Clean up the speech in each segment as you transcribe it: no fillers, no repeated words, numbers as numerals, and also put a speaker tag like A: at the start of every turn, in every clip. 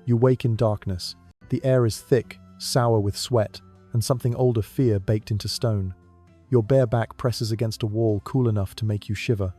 A: You wake in darkness. The air is thick, sour with sweat, and something older fear baked into stone. Your bare back presses against a wall cool enough to make you shiver.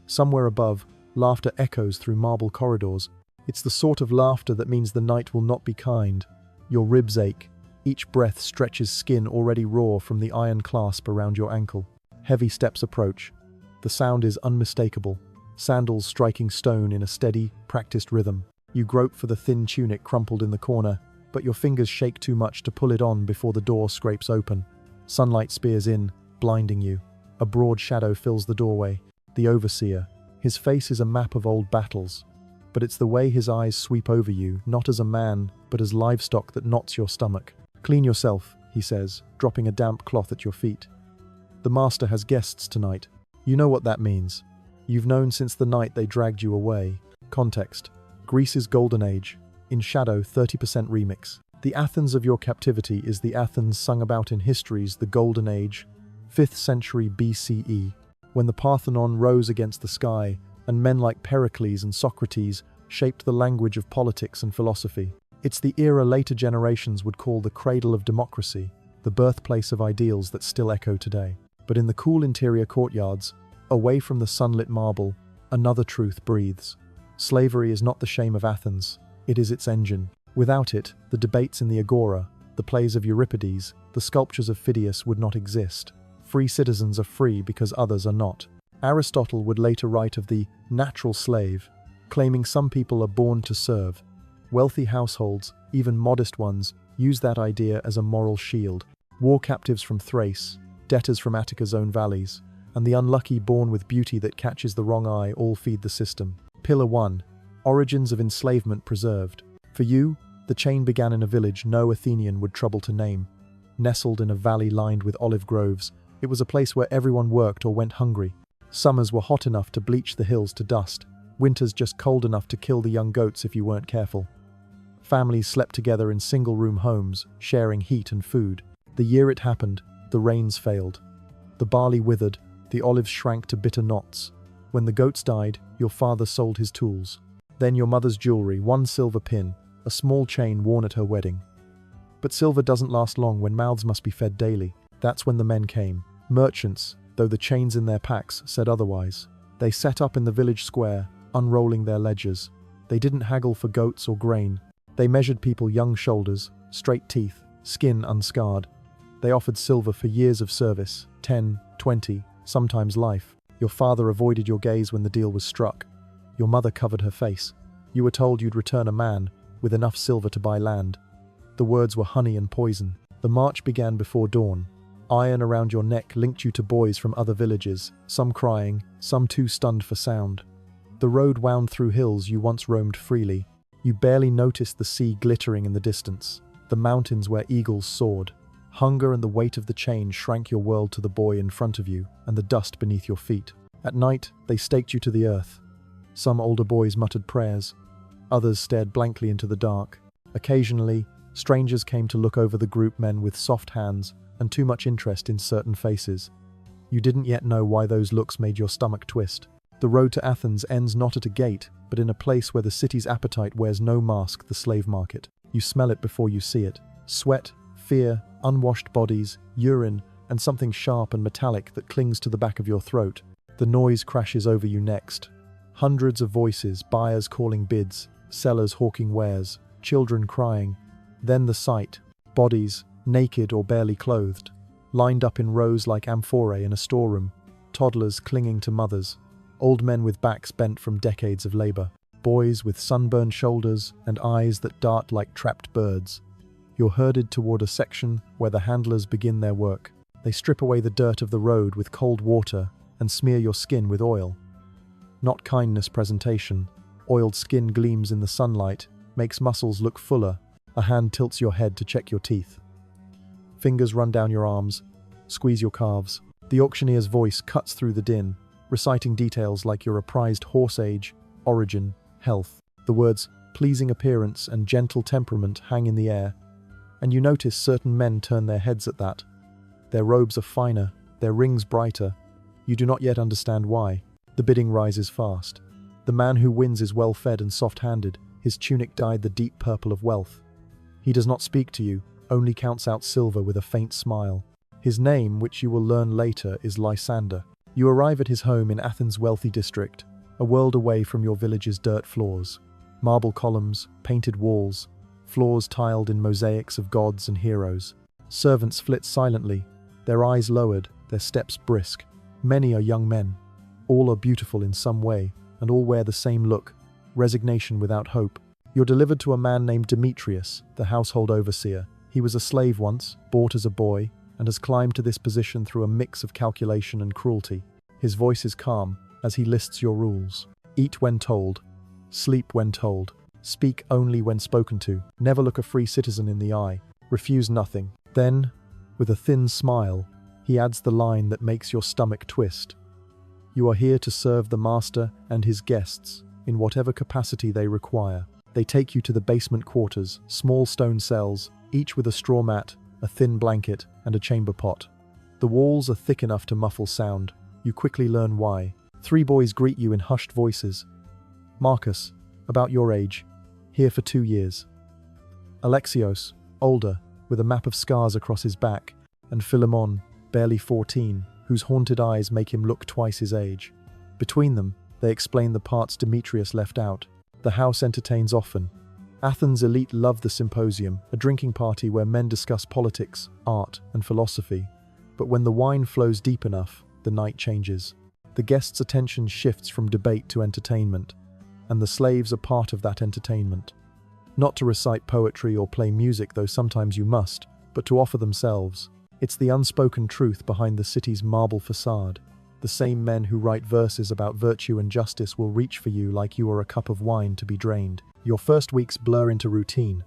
A: Somewhere above, laughter echoes through marble corridors. It's the sort of laughter that means the night will not be kind. Your ribs ache. Each breath stretches skin already raw from the iron clasp around your ankle. Heavy steps approach. The sound is unmistakable. Sandals striking stone in a steady, practiced rhythm. You grope for the thin tunic crumpled in the corner, but your fingers shake too much to pull it on before the door scrapes open. Sunlight spears in, blinding you. A broad shadow fills the doorway. The overseer. His face is a map of old battles. But it's the way his eyes sweep over you, not as a man, but as livestock that knots your stomach. "Clean yourself," he says, dropping a damp cloth at your feet. "The master has guests tonight." You know what that means. You've known since the night they dragged you away. Context: Greece's golden age. In shadow, 30% remix. The Athens of your captivity is the Athens sung about in history's the golden age, 5th century BCE, when the Parthenon rose against the sky, and men like Pericles and Socrates shaped the language of politics and philosophy. It's the era later generations would call the cradle of democracy, the birthplace of ideals that still echo today. But in the cool interior courtyards, away from the sunlit marble, another truth breathes. Slavery is not the shame of Athens, it is its engine. Without it, the debates in the agora, the plays of Euripides, the sculptures of Phidias would not exist. Free citizens are free because others are not. Aristotle would later write of the natural slave, claiming some people are born to serve. Wealthy households, even modest ones, use that idea as a moral shield. War captives from Thrace, debtors from Attica's own valleys, and the unlucky born with beauty that catches the wrong eye all feed the system. Pillar 1. Origins of enslavement preserved. For you, the chain began in a village no Athenian would trouble to name. Nestled in a valley lined with olive groves, it was a place where everyone worked or went hungry. Summers were hot enough to bleach the hills to dust, winters just cold enough to kill the young goats if you weren't careful. Families slept together in single-room homes, sharing heat and food. The year it happened, the rains failed. The barley withered, the olives shrank to bitter knots. When the goats died, your father sold his tools. Then your mother's jewelry, one silver pin, a small chain worn at her wedding. But silver doesn't last long when mouths must be fed daily. That's when the men came. Merchants, though the chains in their packs said otherwise. They set up in the village square, unrolling their ledgers. They didn't haggle for goats or grain. They measured people young shoulders, straight teeth, skin unscarred. They offered silver for years of service, 10, 20, sometimes life. Your father avoided your gaze when the deal was struck. Your mother covered her face. You were told you'd return a man, with enough silver to buy land. The words were honey and poison. The march began before dawn. Iron around your neck linked you to boys from other villages, some crying, some too stunned for sound. The road wound through hills you once roamed freely. You barely noticed the sea glittering in the distance, the mountains where eagles soared. Hunger and the weight of the chain shrank your world to the boy in front of you and the dust beneath your feet. At night, they staked you to the earth. Some older boys muttered prayers. Others stared blankly into the dark. Occasionally, strangers came to look over the group, men with soft hands and too much interest in certain faces. You didn't yet know why those looks made your stomach twist. The road to Athens ends not at a gate, but in a place where the city's appetite wears no mask, the slave market. You smell it before you see it. Sweat, fear, unwashed bodies, urine, and something sharp and metallic that clings to the back of your throat. The noise crashes over you next. Hundreds of voices, buyers calling bids, sellers hawking wares, children crying. Then the sight, bodies, naked or barely clothed, lined up in rows like amphorae in a storeroom, toddlers clinging to mothers, old men with backs bent from decades of labor, boys with sunburned shoulders and eyes that dart like trapped birds. You're herded toward a section where the handlers begin their work. They strip away the dirt of the road with cold water and smear your skin with oil. Not kindness presentation. Oiled skin gleams in the sunlight, makes muscles look fuller. A hand tilts your head to check your teeth. Fingers run down your arms, squeeze your calves. The auctioneer's voice cuts through the din, reciting details like your apprised horse age, origin, health. The words pleasing appearance and gentle temperament hang in the air, and you notice certain men turn their heads at that. Their robes are finer, their rings brighter. You do not yet understand why. The bidding rises fast. The man who wins is well-fed and soft-handed. his tunic dyed the deep purple of wealth. He does not speak to you, only counts out silver with a faint smile. His name, which you will learn later, is Lysander. You arrive at his home in Athens' wealthy district, a world away from your village's dirt floors. Marble columns, painted walls, floors tiled in mosaics of gods and heroes. Servants flit silently, their eyes lowered, their steps brisk. Many are young men. All are beautiful in some way, and all wear the same look, resignation without hope. You're delivered to a man named Demetrius, the household overseer. He was a slave once, bought as a boy, and has climbed to this position through a mix of calculation and cruelty. His voice is calm, as he lists your rules. Eat when told. Sleep when told. Speak only when spoken to. Never look a free citizen in the eye. Refuse nothing. Then, with a thin smile, he adds the line that makes your stomach twist. You are here to serve the master and his guests, in whatever capacity they require. They take you to the basement quarters, small stone cells, each with a straw mat, a thin blanket, and a chamber pot. The walls are thick enough to muffle sound. You quickly learn why. 3 boys greet you in hushed voices. Marcus, about your age, here for 2 years. Alexios, older, with a map of scars across his back, and Philemon, barely 14, whose haunted eyes make him look twice his age. Between them, they explain the parts Demetrius left out. The house entertains often. Athens' elite love the symposium, a drinking party where men discuss politics, art, and philosophy. But when the wine flows deep enough, the night changes. The guests' attention shifts from debate to entertainment, and the slaves are part of that entertainment. Not to recite poetry or play music, though sometimes you must, but to offer themselves. It's the unspoken truth behind the city's marble facade. The same men who write verses about virtue and justice will reach for you like you are a cup of wine to be drained. Your first weeks blur into routine.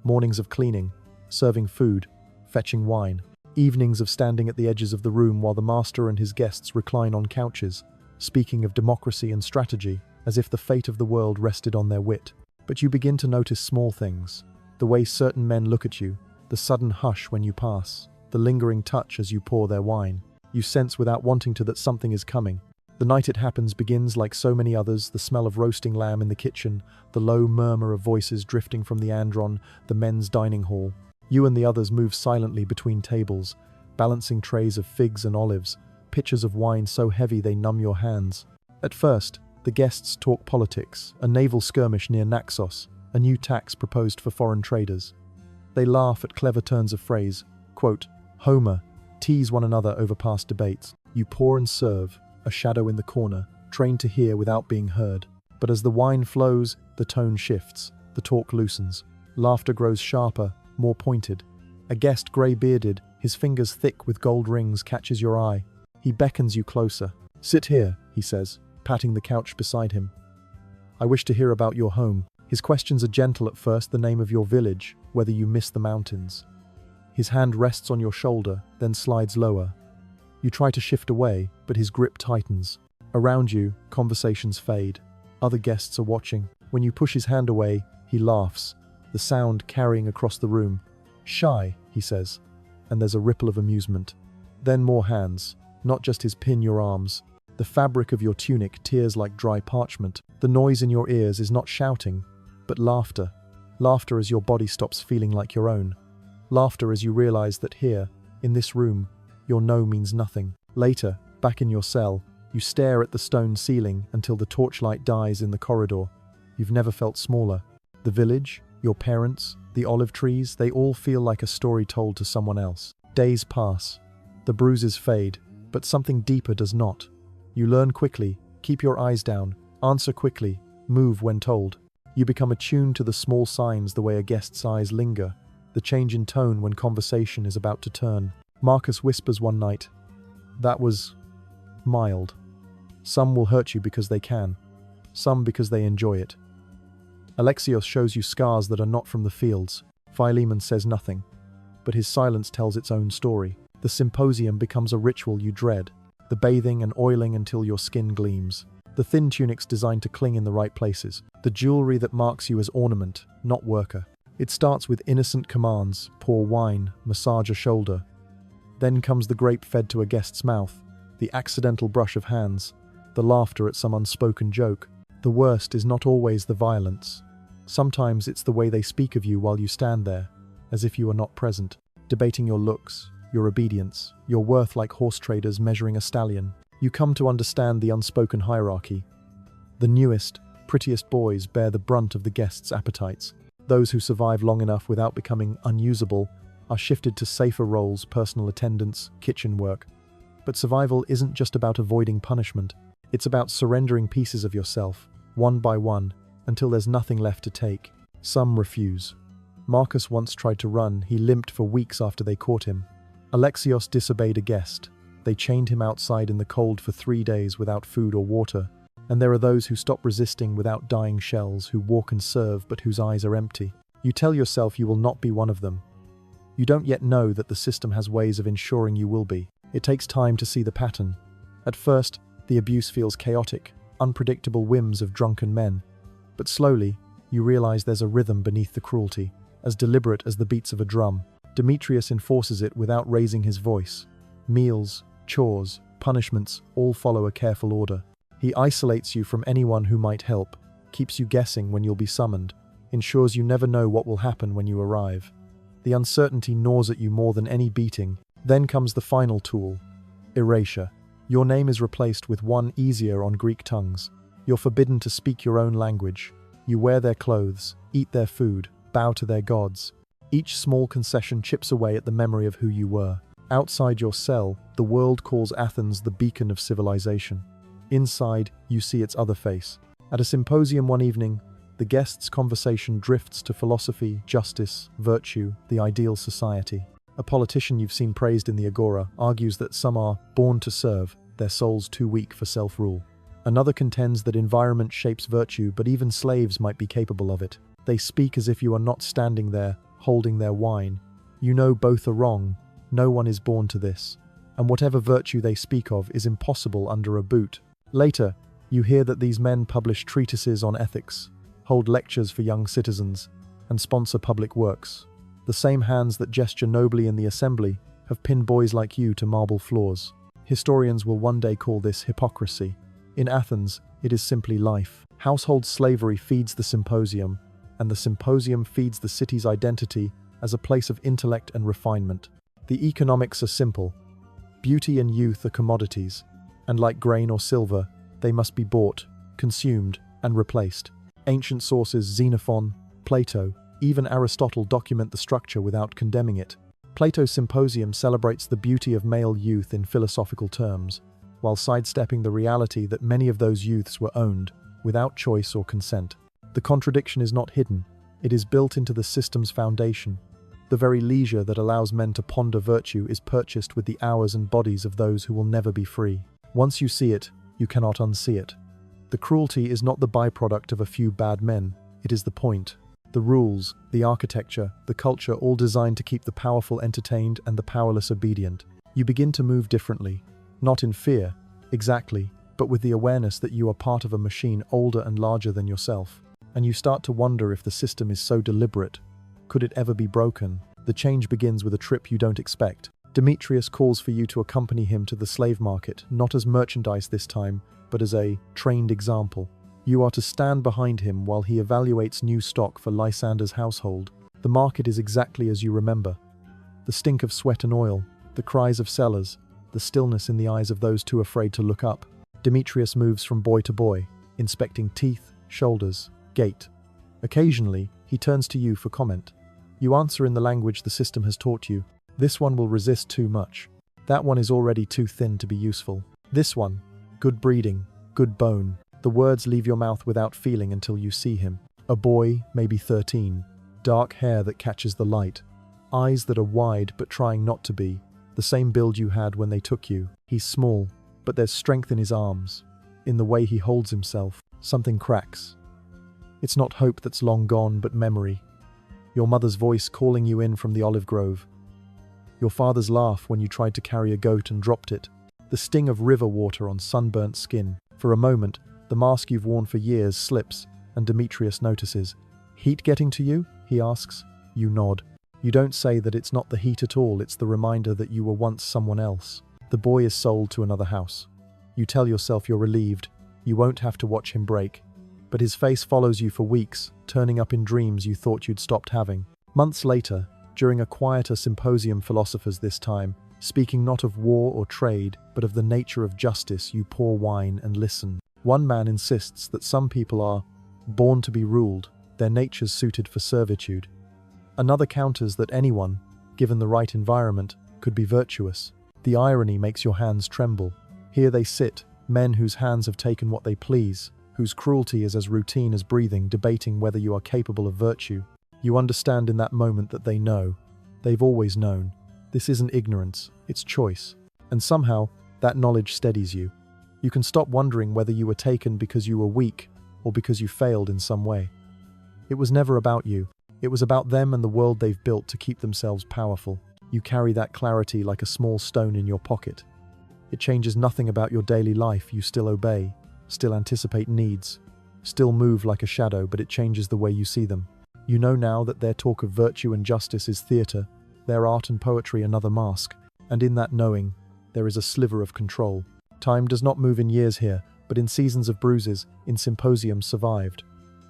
A: Mornings of cleaning, serving food, fetching wine. Evenings of standing at the edges of the room while the master and his guests recline on couches, speaking of democracy and strategy, as if the fate of the world rested on their wit. But you begin to notice small things. The way certain men look at you, the sudden hush when you pass, the lingering touch as you pour their wine. You sense without wanting to that something is coming. The night it happens begins like so many others, the smell of roasting lamb in the kitchen, the low murmur of voices drifting from the andron, the men's dining hall. You and the others move silently between tables, balancing trays of figs and olives, pitchers of wine so heavy they numb your hands. At first, the guests talk politics, a naval skirmish near Naxos, a new tax proposed for foreign traders. They laugh at clever turns of phrase, quote, Homer, tease one another over past debates. You pour and serve, a shadow in the corner, trained to hear without being heard. But as the wine flows, the tone shifts, the talk loosens. Laughter grows sharper, more pointed. A guest grey-bearded, his fingers thick with gold rings, catches your eye. He beckons you closer. Sit here, he says, patting the couch beside him. I wish to hear about your home. His questions are gentle at first, the name of your village, whether you miss the mountains. His hand rests on your shoulder, then slides lower. You try to shift away, but his grip tightens. Around you, conversations fade. Other guests are watching. When you push his hand away, he laughs, the sound carrying across the room. Shy, he says, and there's a ripple of amusement. Then more hands, not just his pin your arms. The fabric of your tunic tears like dry parchment. The noise in your ears is not shouting, but laughter. Laughter as your body stops feeling like your own. Laughter as you realize that here, in this room, your no means nothing. Later, back in your cell, you stare at the stone ceiling until the torchlight dies in the corridor. You've never felt smaller. The village, your parents, the olive trees, they all feel like a story told to someone else. Days pass. The bruises fade, but something deeper does not. You learn quickly, keep your eyes down, answer quickly, move when told. You become attuned to the small signs, the way a guest's eyes linger, the change in tone when conversation is about to turn. Marcus whispers one night, "That was mild." Some will hurt you because they can, some because they enjoy it. Alexios shows you scars that are not from the fields. Philemon says nothing, but his silence tells its own story. The symposium becomes a ritual you dread, the bathing and oiling until your skin gleams. The thin tunics designed to cling in the right places, the jewelry that marks you as ornament, not worker. It starts with innocent commands, pour wine, massage a shoulder. Then comes the grape fed to a guest's mouth, the accidental brush of hands, the laughter at some unspoken joke. The worst is not always the violence. Sometimes it's the way they speak of you while you stand there, as if you are not present, debating your looks, your obedience, your worth like horse traders measuring a stallion. You come to understand the unspoken hierarchy. The newest, prettiest boys bear the brunt of the guests' appetites. Those who survive long enough without becoming unusable are shifted to safer roles, personal attendants, kitchen work. But survival isn't just about avoiding punishment. It's about surrendering pieces of yourself, one by one, until there's nothing left to take. Some refuse. Marcus once tried to run. He limped for weeks after they caught him. Alexios disobeyed a guest. They chained him outside in the cold for 3 days without food or water. And there are those who stop resisting without dying shells, who walk and serve but whose eyes are empty. You tell yourself you will not be one of them. You don't yet know that the system has ways of ensuring you will be. It takes time to see the pattern. At first, the abuse feels chaotic, unpredictable whims of drunken men. But slowly, you realize there's a rhythm beneath the cruelty, as deliberate as the beats of a drum. Demetrius enforces it without raising his voice. Meals, chores, punishments all follow a careful order. He isolates you from anyone who might help, keeps you guessing when you'll be summoned, ensures you never know what will happen when you arrive. The uncertainty gnaws at you more than any beating. Then comes the final tool, erasure. Your name is replaced with one easier on Greek tongues. You're forbidden to speak your own language. You wear their clothes, eat their food, bow to their gods. Each small concession chips away at the memory of who you were. Outside your cell, the world calls Athens the beacon of civilization. Inside, you see its other face. At a symposium one evening, the guests' conversation drifts to philosophy, justice, virtue, the ideal society. A politician you've seen praised in the agora argues that some are born to serve, their souls too weak for self-rule. Another contends that environment shapes virtue, but even slaves might be capable of it. They speak as if you are not standing there, holding their wine. You know both are wrong. No one is born to this. And whatever virtue they speak of is impossible under a boot. Later, you hear that these men publish treatises on ethics, hold lectures for young citizens, and sponsor public works. The same hands that gesture nobly in the assembly have pinned boys like you to marble floors. Historians will one day call this hypocrisy. In Athens, it is simply life. Household slavery feeds the symposium, and the symposium feeds the city's identity as a place of intellect and refinement. The economics are simple. Beauty and youth are commodities, and like grain or silver, they must be bought, consumed, and replaced. Ancient sources, Xenophon, Plato, even Aristotle document the structure without condemning it. Plato's Symposium celebrates the beauty of male youth in philosophical terms, while sidestepping the reality that many of those youths were owned, without choice or consent. The contradiction is not hidden, it is built into the system's foundation. The very leisure that allows men to ponder virtue is purchased with the hours and bodies of those who will never be free. Once you see it, you cannot unsee it. The cruelty is not the byproduct of a few bad men, it is the point. The rules, the architecture, the culture all designed to keep the powerful entertained and the powerless obedient. You begin to move differently, not in fear, exactly, but with the awareness that you are part of a machine older and larger than yourself. And you start to wonder if the system is so deliberate. Could it ever be broken? The change begins with a trip you don't expect. Demetrius calls for you to accompany him to the slave market, not as merchandise this time, but as a trained example. You are to stand behind him while he evaluates new stock for Lysander's household. The market is exactly as you remember. The stink of sweat and oil, the cries of sellers, the stillness in the eyes of those too afraid to look up. Demetrius moves from boy to boy, inspecting teeth, shoulders, gait. Occasionally, he turns to you for comment. You answer in the language the system has taught you. This one will resist too much. That one is already too thin to be useful. This one, good breeding, good bone. The words leave your mouth without feeling until you see him. A boy, maybe 13. Dark hair that catches the light. Eyes that are wide but trying not to be. The same build you had when they took you. He's small, but there's strength in his arms. In the way he holds himself, something cracks. It's not hope that's long gone, but memory. Your mother's voice calling you in from the olive grove. Your father's laugh when you tried to carry a goat and dropped it. The sting of river water on sunburnt skin. For a moment, the mask you've worn for years slips, and Demetrius notices. Heat getting to you? He asks. You nod. You don't say that it's not the heat at all, it's the reminder that you were once someone else. The boy is sold to another house. You tell yourself you're relieved. You won't have to watch him break. but his face follows you for weeks, turning up in dreams you thought you'd stopped having. Months later, during a quieter symposium, philosophers this time, speaking not of war or trade, but of the nature of justice, you pour wine and listen. One man insists that some people are born to be ruled, their natures suited for servitude. Another counters that anyone, given the right environment, could be virtuous. The irony makes your hands tremble. Here they sit, men whose hands have taken what they please, whose cruelty is as routine as breathing, debating whether you are capable of virtue. You understand in that moment that they know. They've always known. This isn't ignorance, it's choice. And somehow, that knowledge steadies you. You can stop wondering whether you were taken because you were weak or because you failed in some way. It was never about you. It was about them and the world they've built to keep themselves powerful. You carry that clarity like a small stone in your pocket. It changes nothing about your daily life. You still obey, still anticipate needs, still move like a shadow, but it changes the way you see them. You know now that their talk of virtue and justice is theatre, their art and poetry another mask, and in that knowing, there is a sliver of control. Time does not move in years here, but in seasons of bruises, in symposiums survived.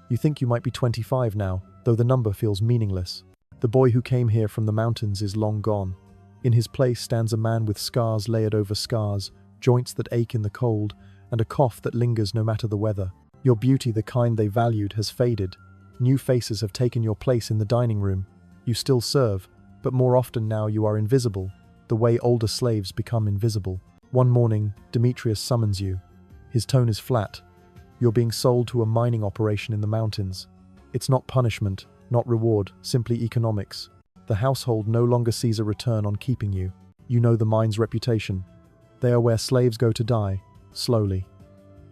A: You think you might be 25 now, though the number feels meaningless. The boy who came here from the mountains is long gone. In his place stands a man with scars layered over scars, joints that ache in the cold, and a cough that lingers no matter the weather. Your beauty, the kind they valued, has faded. New faces have taken your place in the dining room. You still serve, but more often now you are invisible, the way older slaves become invisible. One morning, Demetrius summons you. His tone is flat. You're being sold to a mining operation in the mountains. It's not punishment, not reward, simply economics. The household no longer sees a return on keeping you. You know the mine's reputation. They are where slaves go to die, slowly.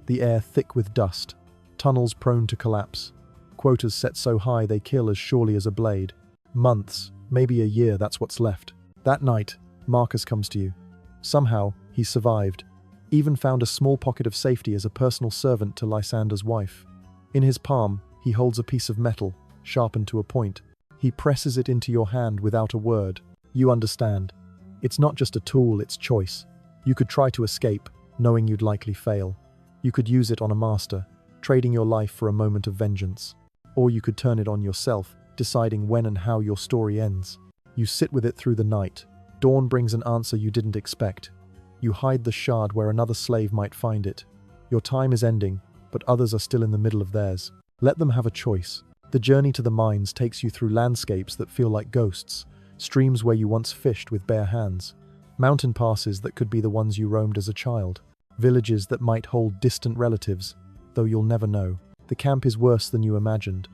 A: The air thick with dust, tunnels prone to collapse, quotas set so high they kill as surely as a blade. Months, maybe a year, that's what's left. That night, Marcus comes to you. Somehow, he survived, even found a small pocket of safety as a personal servant to Lysander's wife. In his palm, he holds a piece of metal, sharpened to a point. He presses it into your hand without a word. You understand. It's not just a tool, it's choice. You could try to escape, knowing you'd likely fail. You could use it on a master, trading your life for a moment of vengeance. Or you could turn it on yourself, deciding when and how your story ends. You sit with it through the night. Dawn brings an answer you didn't expect. You hide the shard where another slave might find it. Your time is ending, but others are still in the middle of theirs. Let them have a choice. The journey to the mines takes you through landscapes that feel like ghosts, streams where you once fished with bare hands, mountain passes that could be the ones you roamed as a child, villages that might hold distant relatives, though you'll never know. The camp is worse than you imagined.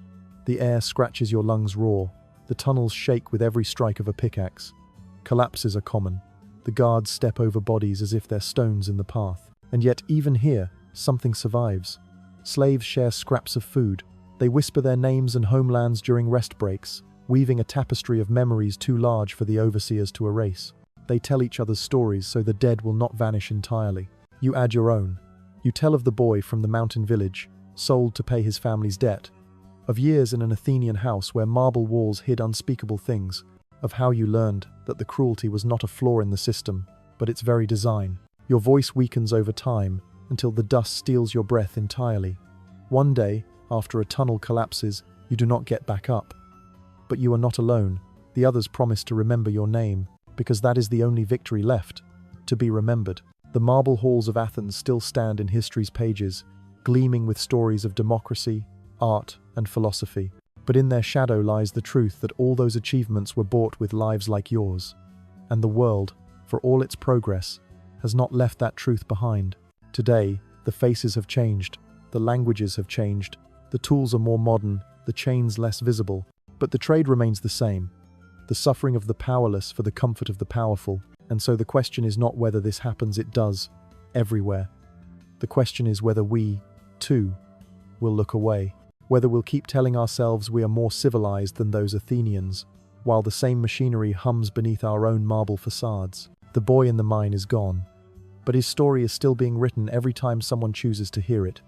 A: The air scratches your lungs raw. The tunnels shake with every strike of a pickaxe. Collapses are common. The guards step over bodies as if they're stones in the path. And yet, even here, something survives. Slaves share scraps of food. They whisper their names and homelands during rest breaks, weaving a tapestry of memories too large for the overseers to erase. They tell each other's stories so the dead will not vanish entirely. You add your own. You tell of the boy from the mountain village, sold to pay his family's debt, of years in an Athenian house where marble walls hid unspeakable things, of how you learned that the cruelty was not a flaw in the system, but its very design. Your voice weakens over time until the dust steals your breath entirely. One day, after a tunnel collapses, you do not get back up. But you are not alone. The others promise to remember your name, because that is the only victory left, to be remembered. The marble halls of Athens still stand in history's pages, gleaming with stories of democracy, art, and philosophy. But in their shadow lies the truth that all those achievements were bought with lives like yours. And the world, for all its progress, has not left that truth behind. Today, the faces have changed, the languages have changed, the tools are more modern, the chains less visible, but the trade remains the same. The suffering of the powerless for the comfort of the powerful. And so the question is not whether this happens, it does, everywhere. The question is whether we, too, will look away. Whether we'll keep telling ourselves we are more civilized than those Athenians, while the same machinery hums beneath our own marble facades. The boy in the mine is gone, but his story is still being written every time someone chooses to hear it.